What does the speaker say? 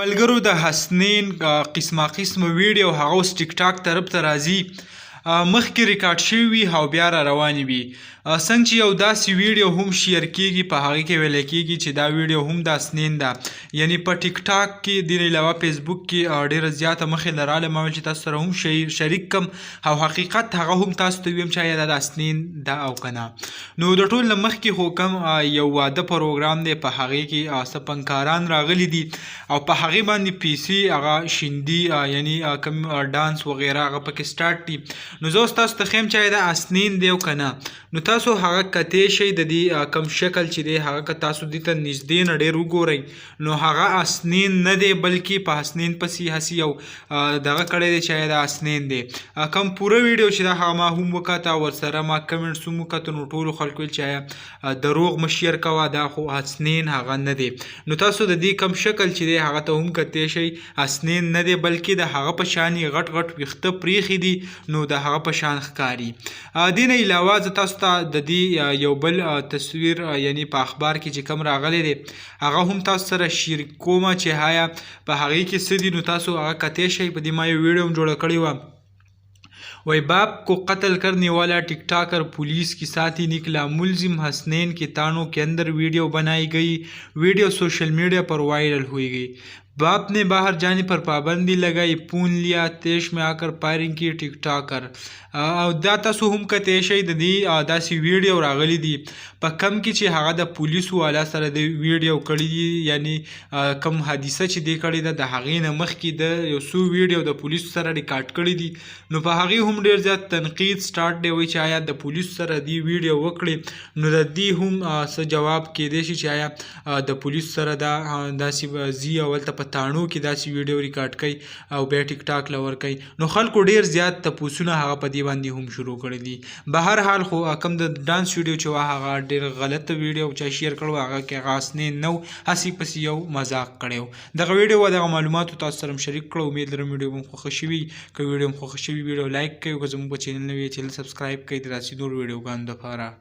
ملګرو د حسنین قسمه ویډیو هغه اوس ټیک ټاک طرف ته راځي مخکې ریکارډ شوي وي او بیا را روانې وي څنګه چې یو داسې ویډیو هم شیر کیږي په هغه کې ویل کیږي چې دا ویډیو هم د حسنین ده یعنی په ټیک ټاک کې د علاوه فیسبوک کې ډیره زیاته مخې لراله ما ویل چې تاسو سره هم شریک کم او حقیقت هغه هم تاسو ته ویم چې یا د حسنین ده او کنه نو د ټول مخکې خو کم یو واده پروګرام دی په هغه کې سپنکاران راغلي دي او په هغه باندې پیسي هغه شیندي یعنی کم ډانس وغیرہ هغه پکې سٹارټ دي نو زه تاسو ته خیم چې دا حسنین دی او کنه نو تاسو هغه کته شي د دې کم شکل چې دی هغه تاسو د ته نږدې نه ډېر وګورئ نو هغه حسنین نه دی بلکې په حسنین پسې هسي او دغه کړی دی چې دا حسنین دی کم پوره ویډیو چې دا هغه ما هم وکاته ورسره ما کمنټس هم وکاته نو ټولو خلکو ویل چې دروغ مه شیر کوه دا خو حسنین هغه نه دی نو تاسو د دې کم شکل چې دی هغه ته هم کتی شي حسنین نه دی بلکې د هغه په شان غټ غټ ویښته پریښي دي نو د هغه په شان ښکاري دې نه علاوه زه تاسو ته د دې یو بل تصویر یعنی په اخبار کې چې کم راغلی دی هغه هم تاسو سره شریک کومه چې هایا په هغې کې څه دي نو تاسو هغه کتی شئ په دې ما یو ویډیو هم جوړه کړې وه وی बाप को कत्ल करने वाला टिकटॉकर पुलिस की साथ ही निकला मुलजिम हसनैन के तानों के अंदर वीडियो बनाई गई वीडियो सोशल मीडिया पर वायरल हुई गई बाप ने बाहर जाने पर पाबंदी लगाई पून लिया तेज में आकर फायरिंग की टिकटॉकर او دا تاسو هم کتی شئ د دې داسې ویډیو راغلی دي په کم کې چې هغه د پولیسو والا سره د ویډیو کړی دي یعنی کم حادثه چې دی کړې ده د هغې نه مخکې د یو څو ویډیو د پولیسو سره ریکارډ کړی دي نو په هغې هم ډېر زیات تنقید سټارټ دی وایي چې آیا د پولیسو سره دی ویډیو وکړي نو د دې هم څه جواب کیدی شي چې آیا د پولیسو سره دا داسې ځي او هلته په تاڼو کې داسې ویډیو ریکارډ کوي او بیا ټیک ټاک له ورکوي نو خلکو ډېر زیات تپوسونه هغه په دې باندې هم شروع کړی دي بهر حال خو کم د ډانس ویډیو چې وه هغه ډېر غلط ویډیو چا شیر کړو هغه کې هغه حسنین نه و هسې پسې یو مذاق کړی و دغه ویډیو و دغه معلوماتو تاسو سره شریک کړو امید لرم ویډیو هم خوښه شوي که ویډیو هم خوښه شوي ویډیو لایک کوئ که زموږ په چینل نه وي چینل سبسکرایب کوئ د داسې نور ویډیوګانو دپاره